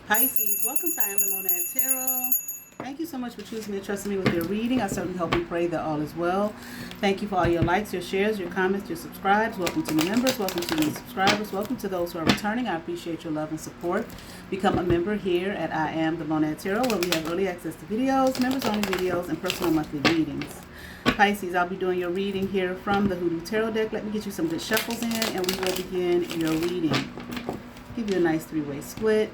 Pisces, welcome to I Am the Monad Tarot. Thank you so much for choosing me and trusting me with your reading. I certainly hope and pray that all is well. Thank you for all your likes, your shares, your comments, your subscribes. Welcome to new members. Welcome to new subscribers. Welcome to those who are returning. I appreciate your love and support. Become a member here at I Am the Monad Tarot, where we have early access to videos, members-only videos, and personal monthly readings. Pisces, I'll be doing your reading here from the Hoodoo Tarot deck. Let me get you some good shuffles in, and we will begin your reading. Give you a nice three-way split.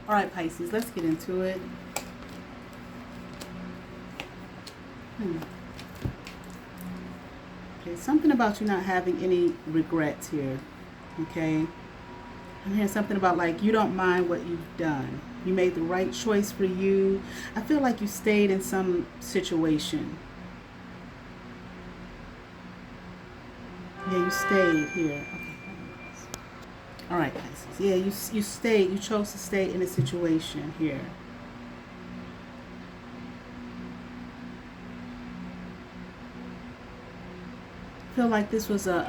All right, Pisces, let's get into it. Okay, something about you not having any regrets here, okay? I'm hearing something about like you don't mind what you've done. You made the right choice for you. I feel like you stayed in some situation. Yeah, you stayed here. Okay. All right, Pisces. Yeah, you stayed. You chose to stay in a situation here. I feel like this was a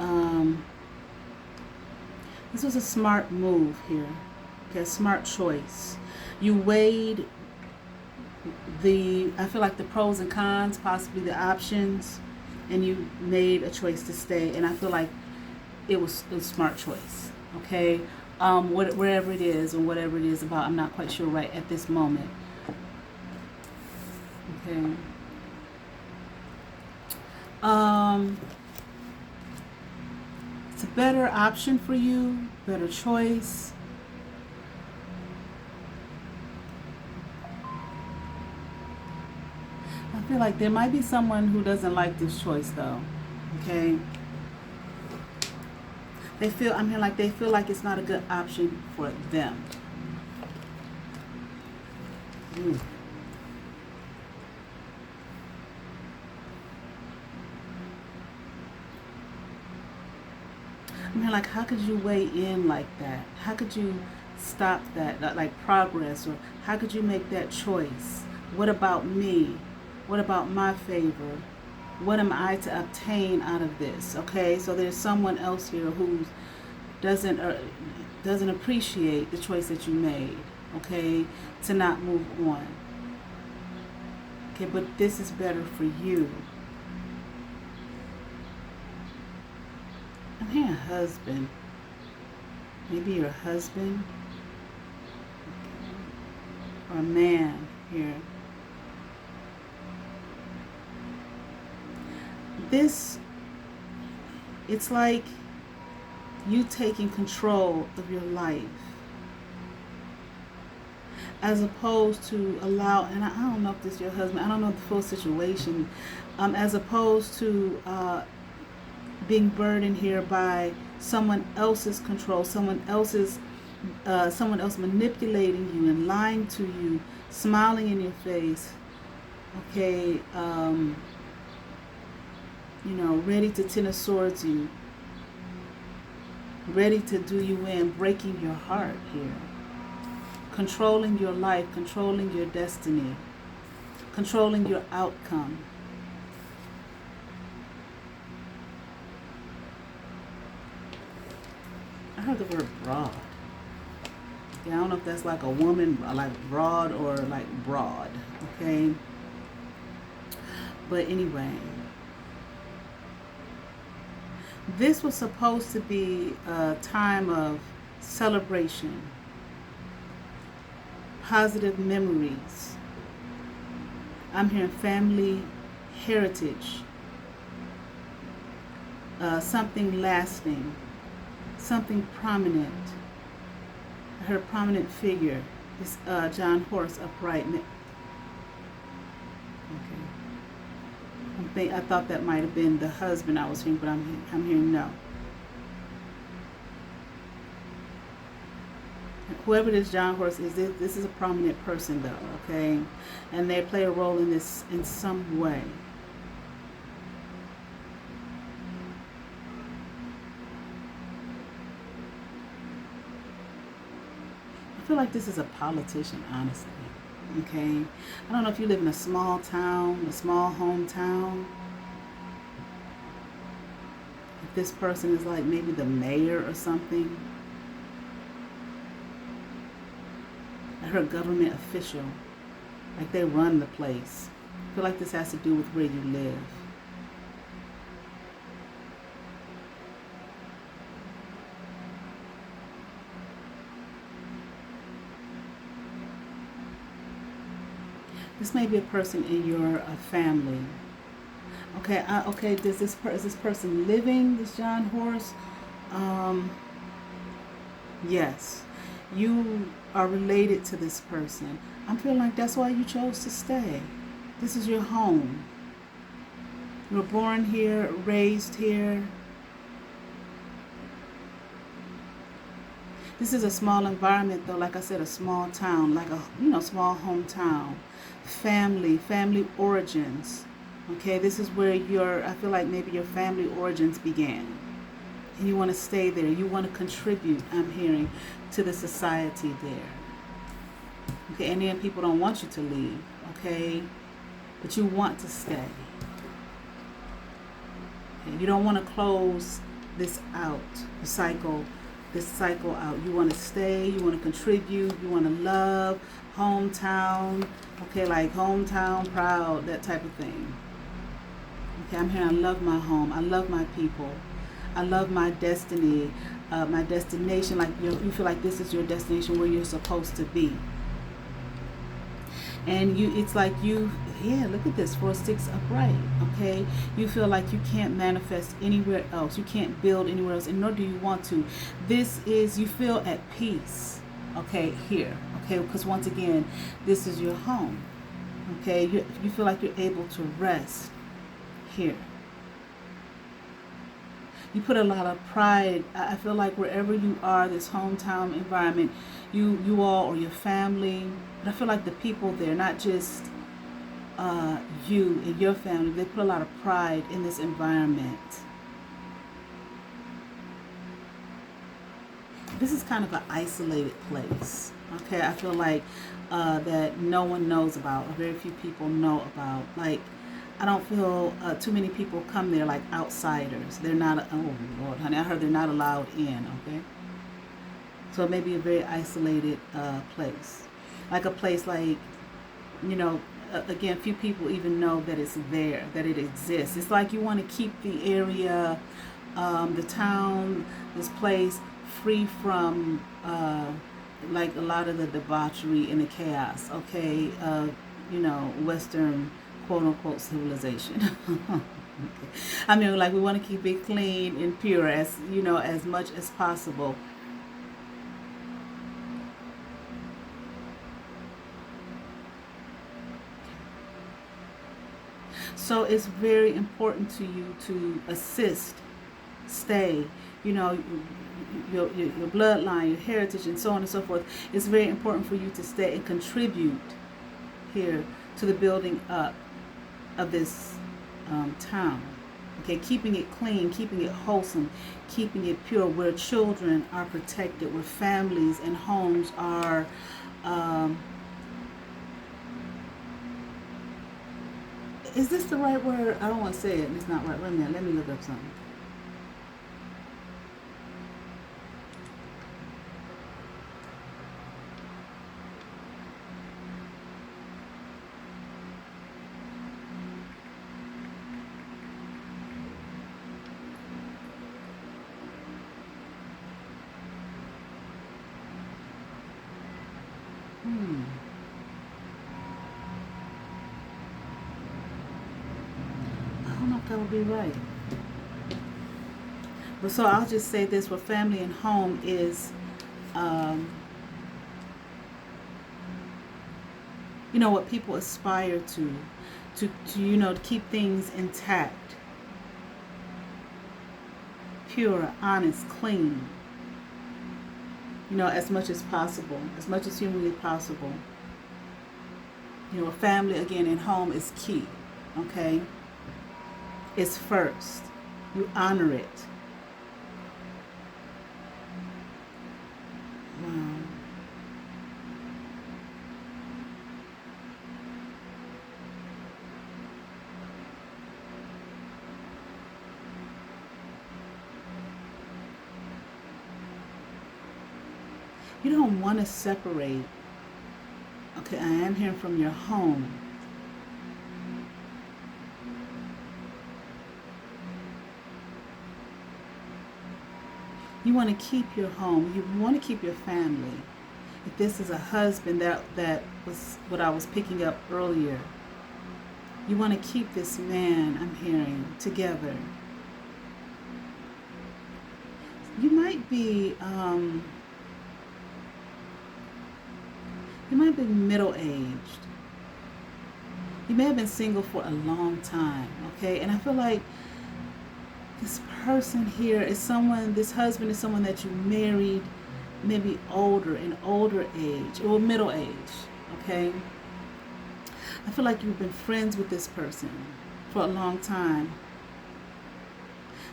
smart move here. Okay, a smart choice. You weighed I feel like the pros and cons, possibly the options, and you made a choice to stay. And I feel like it was a smart choice. Okay, wherever it is and whatever it is about, I'm not quite sure right at this moment. Okay. It's a better option for you, better choice. I feel like there might be someone who doesn't like this choice though. Okay. I'm here like they feel like it's not a good option for them. I mean, like, how could you weigh in like that? How could you stop that, like progress? Or how could you make that choice? What about me? What about my favor? What am I to obtain out of this? Okay, so there's someone else here who doesn't appreciate the choice that you made. Okay, to not move on. Okay, but this is better for you. I'm hearing husband. Maybe your husband. Or a man here. It's like you taking control of your life. As opposed to and I don't know if this is your husband, I don't know the full situation, as opposed to being burdened here by someone else's control, someone else manipulating you and lying to you, smiling in your face, okay, ready to ten of swords you, ready to do you in, breaking your heart here, controlling your life, controlling your destiny, controlling your outcome. I heard the word broad. Yeah, I don't know if that's like a woman, like broad, or like broad, okay? But anyway, this was supposed to be a time of celebration, positive memories. I'm hearing family heritage, something lasting, something prominent. I heard prominent figure. This John Horse upright. Okay. I thought that might have been the husband I was hearing, but I'm hearing no. Whoever this John Horse is, this is a prominent person though, okay? And they play a role in this in some way. I feel like this is a politician, honestly. Okay? I don't know if you live in a small town, a small hometown. If this person is like maybe the mayor or something. I heard government official. Like they run the place. I feel like this has to do with where you live. This may be a person in your family. Okay, okay. Is this person living? This John Horse? Um, yes, you are related to this person. I'm feeling like that's why you chose to stay. This is your home. You were born here, raised here. This is a small environment, though. Like I said, a small town, like a small hometown, family origins. Okay, this is where I feel like maybe your family origins began. And you want to stay there. You want to contribute, I'm hearing, to the society there. Okay, and then people don't want you to leave, okay? But you want to stay. Okay, you don't want to close this out, this cycle out. You want to stay, you want to contribute, you want to love, hometown, okay, like hometown proud, that type of thing. Okay, I'm here. I love my home. I love my people. I love my destiny, my destination. Like you feel like this is your destination where you're supposed to be. And it's like look at this, 4 sticks upright. Okay, you feel like you can't manifest anywhere else. You can't build anywhere else, and nor do you want to. You feel at peace. Okay, here. Okay, because once again, this is your home. Okay, you feel like you're able to rest here. You put a lot of pride. I feel like wherever you are, this hometown environment, you all or your family, but I feel like the people there, not just you and your family, they put a lot of pride in this environment. This is kind of an isolated place. Okay, I feel like that no one knows about, or very few people know about. Like, I don't feel too many people come there like outsiders. They're not, oh Lord, honey, I heard they're not allowed in, okay? So it may be a very isolated place. Like a place like, again, few people even know that it's there, that it exists. It's like you want to keep the area, the town, this place free from like a lot of the debauchery and the chaos, okay? Western quote unquote civilization. Okay. I mean, like we want to keep it clean and pure as much as possible. So it's very important to you to assist, stay, your bloodline, your heritage, and so on and so forth. It's very important for you to stay and contribute here to the building up of this town. Okay, keeping it clean, keeping it wholesome, keeping it pure, where children are protected, where families and homes are is this the right word? I don't want to say it. It's not right. Wait a minute. Let me look up something. I don't know if that would be right. But so I'll just say this: where family and home is, what people aspire to keep things intact, pure, honest, clean. As much as possible, as much as humanly possible. A family, again, and home is key, okay? It's first. You honor it. Wow. You don't want to separate. Okay, I am hearing from your home. You want to keep your home. You want to keep your family. If this is a husband, that was what I was picking up earlier. You want to keep this man, I'm hearing, together. You might be middle-aged. You may have been single for a long time, okay? And I feel like this person here is someone, this husband is someone that you married maybe in older age or middle age, okay? I feel like you've been friends with this person for a long time.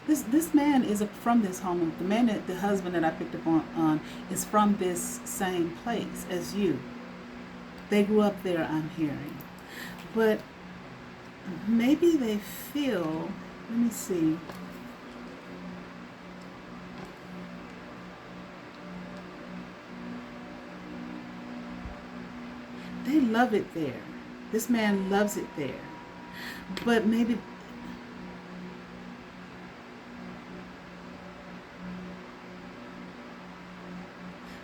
This man is from this home. The husband that I picked up on is from this same place as you. They grew up there, I'm hearing. But maybe they feel, let me see. They love it there. This man loves it there. But maybe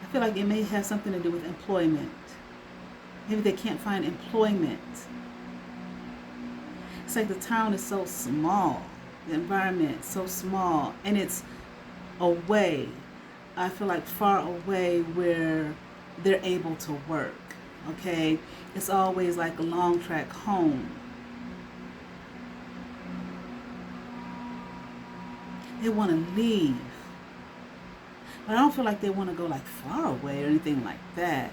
I feel like it may have something to do with employment. Maybe they can't find employment. It's like the town is so small, the environment is so small, and it's away. I feel like far away where they're able to work. Okay, it's always like a long track home. They want to leave, but I don't feel like they want to go like far away or anything like that.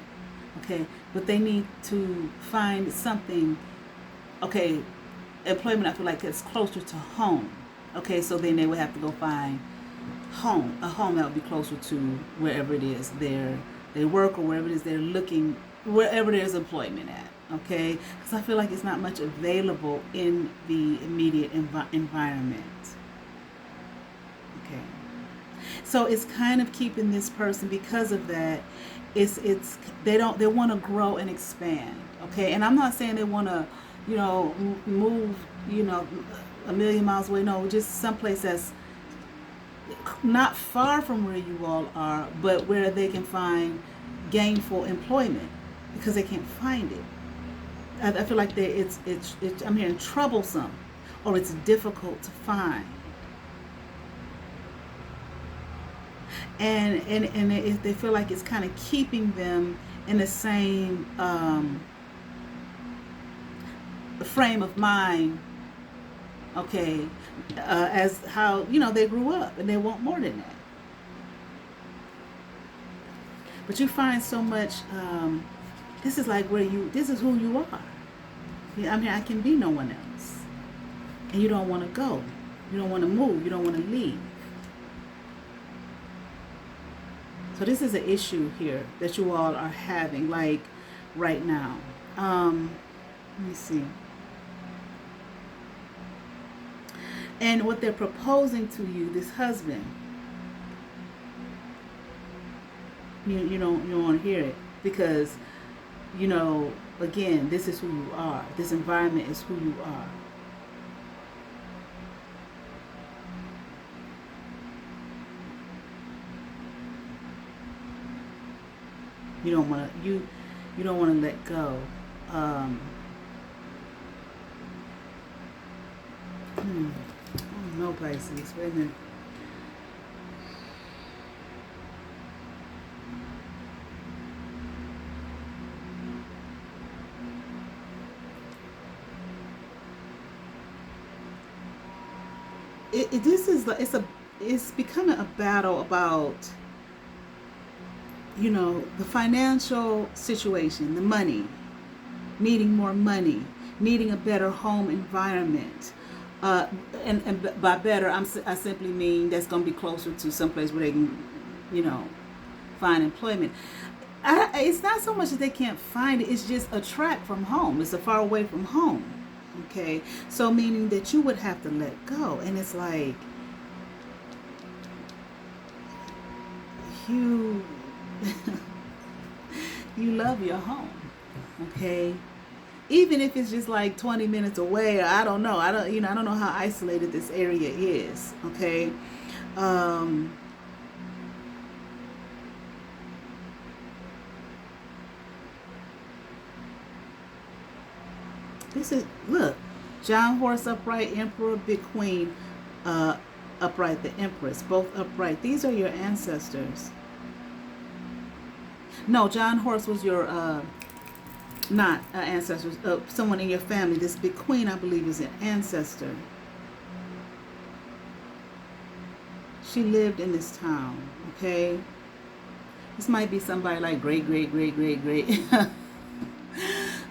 Okay, but they need to find something. Okay, employment, I feel like it's closer to home. Okay, so then they would have to go find a home that would be closer to wherever it is they work, or wherever it is they're looking, wherever there's employment at. Okay, because I feel like it's not much available in the immediate environment. Okay, so it's kind of keeping this person because of that. They want to grow and expand. Okay, and I'm not saying they want to, move, a million miles away. No, just someplace that's not far from where you all are, but where they can find gainful employment, because they can't find it. I feel like it's I'm hearing troublesome, or it's difficult to find. And they feel like it's kind of keeping them in the same frame of mind, okay, as how they grew up, and they want more than that. But you find so much. This is like this is who you are. I mean, I can be no one else, and you don't want to go. You don't want to move. You don't want to leave. So this is an issue here that you all are having, like right now. Let me see. And what they're proposing to you, this husband, you don't want to hear it, because again, this is who you are. This environment is who you are. You don't want to you don't want to let go. Oh no, Pisces. Wait a minute. It's becoming a battle about the financial situation, the money, needing more money, needing a better home environment. And by better, I simply mean that's going to be closer to someplace where they can, find employment. It's not so much that they can't find it, it's just a track from home. It's a far away from home. Okay, so meaning that you would have to let go. And it's like, You love your home. Okay? Even if it's just like 20 minutes away, or I don't know. I don't know how isolated this area is. Okay? Um This is, look, John Horse upright, Emperor, big queen, upright, the Empress, both upright. These are your ancestors. No, John Horse was your, not ancestors, someone in your family. This big queen, I believe, is an ancestor. She lived in this town, okay? This might be somebody like great, great, great, great, great.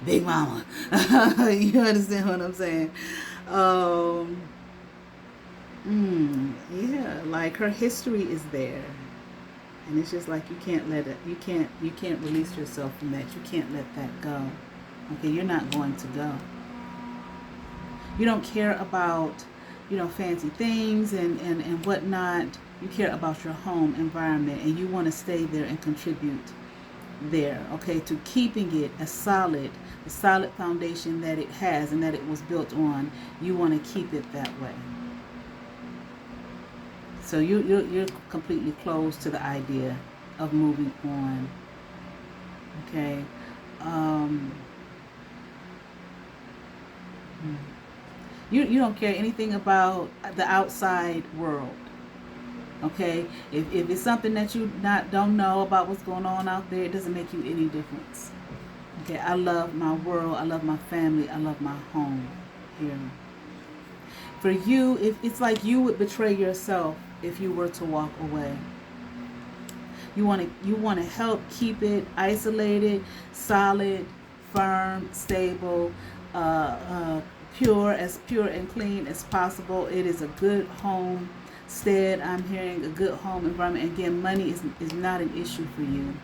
Big mama. You understand what I'm saying? Yeah, like her history is there. And it's just like you can't let it, you can't release yourself from that. You can't let that go. Okay, you're not going to go. You don't care about, fancy things and whatnot. You care about your home environment, and you want to stay there and contribute there, okay, to keeping it a solid foundation that it has and that it was built on. You want to keep it that way. So you're completely closed to the idea of moving on. Okay. You don't care anything about the outside world. Okay, if it's something that you don't know about what's going on out there, it doesn't make you any difference. Okay, I love my world, I love my family, I love my home here. For you, if it's like you would betray yourself if you were to walk away. You want to help keep it isolated, solid, firm, stable, pure and clean as possible. It is a good home. Instead, I'm hearing a good home environment. Again, money is not an issue for you.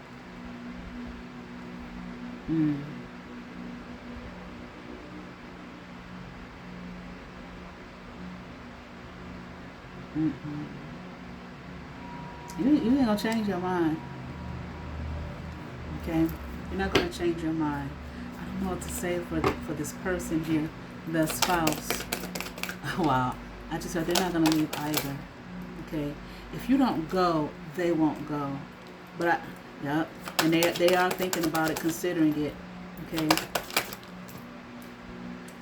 You ain't gonna change your mind. Okay, you're not gonna change your mind. I don't know what to say for this person here, the spouse. Wow, I just heard they're not gonna leave either. Okay, if you don't go, they won't go. But yep, and they are thinking about it, considering it. Okay,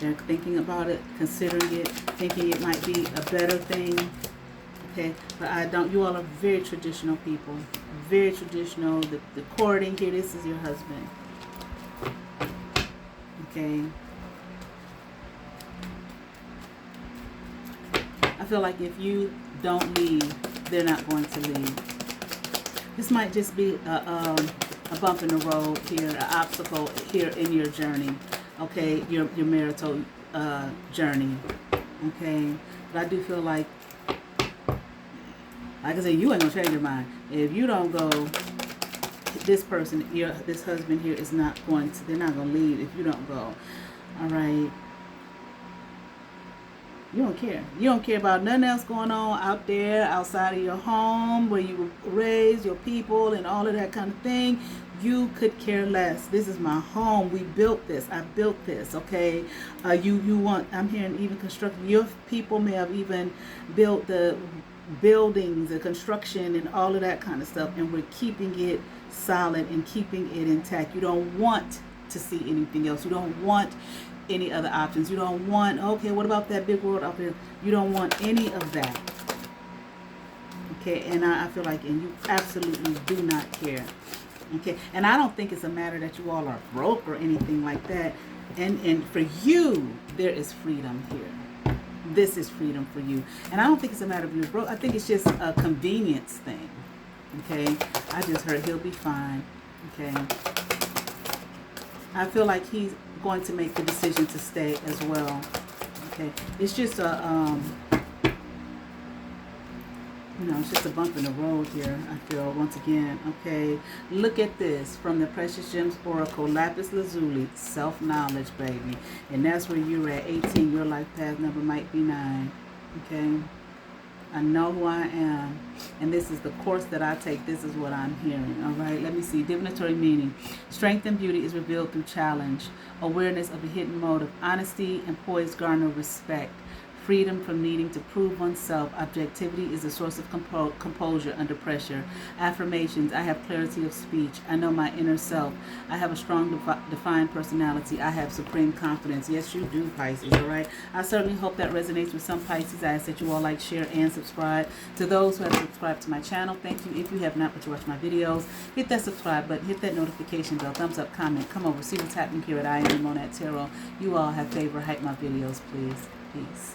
they're thinking about it, considering it, thinking it might be a better thing. Okay, but I don't. You all are very traditional people, very traditional. The courting here. This is your husband. Okay. I feel like if you don't leave, they're not going to leave. This might just be a bump in the road here, an obstacle here in your journey. Okay, your marital journey. Okay, but I do feel like I said, you ain't gonna change your mind. If you don't go, this person, this husband here is not going to. They're not gonna leave if you don't go. All right. You don't care. You don't care about nothing else going on out there, outside of your home, where you were raised, your people, and all of that kind of thing. You could care less. This is my home. We built this. I built this. Okay. You want? I'm hearing even construction. Your people may have even built the buildings, the construction, and all of that kind of stuff, and we're keeping it solid and keeping it intact. You don't want to see anything else. You don't want any other options. You don't want, okay, what about that big world out there? You don't want any of that. Okay, and I feel like, and you absolutely do not care. Okay, and I don't think it's a matter that you all are broke or anything like that. And for you, there is freedom here. This is freedom for you. And I don't think it's a matter of you're broke. I think it's just a convenience thing. Okay, I just heard he'll be fine. Okay, I feel like he's going to make the decision to stay as well. Okay, it's just a it's just a bump in the road here, I feel, once again. Okay, look at this from the Precious Gems Oracle, Lapis Lazuli, self-knowledge, baby. And that's where you're at, 18. Your life path number might be 9. Okay, I know who I am, and this is the course that I take. This is what I'm hearing. All right, let me see. Divinatory meaning. Strength and beauty is revealed through challenge. Awareness of a hidden motive. Honesty and poise garner respect. Freedom from needing to prove oneself. Objectivity is a source of composure under pressure. Affirmations. I have clarity of speech. I know my inner self. I have a strong, defined personality. I have supreme confidence. Yes, you do, Pisces, all right? I certainly hope that resonates with some Pisces. I ask that you all like, share, and subscribe. To those who have subscribed to my channel, thank you. If you have not, but you watch my videos, hit that subscribe button, hit that notification bell, thumbs up, comment, come over, see what's happening here at I Am Monad Tarot. You all have favor. Hype my videos, please. Peace.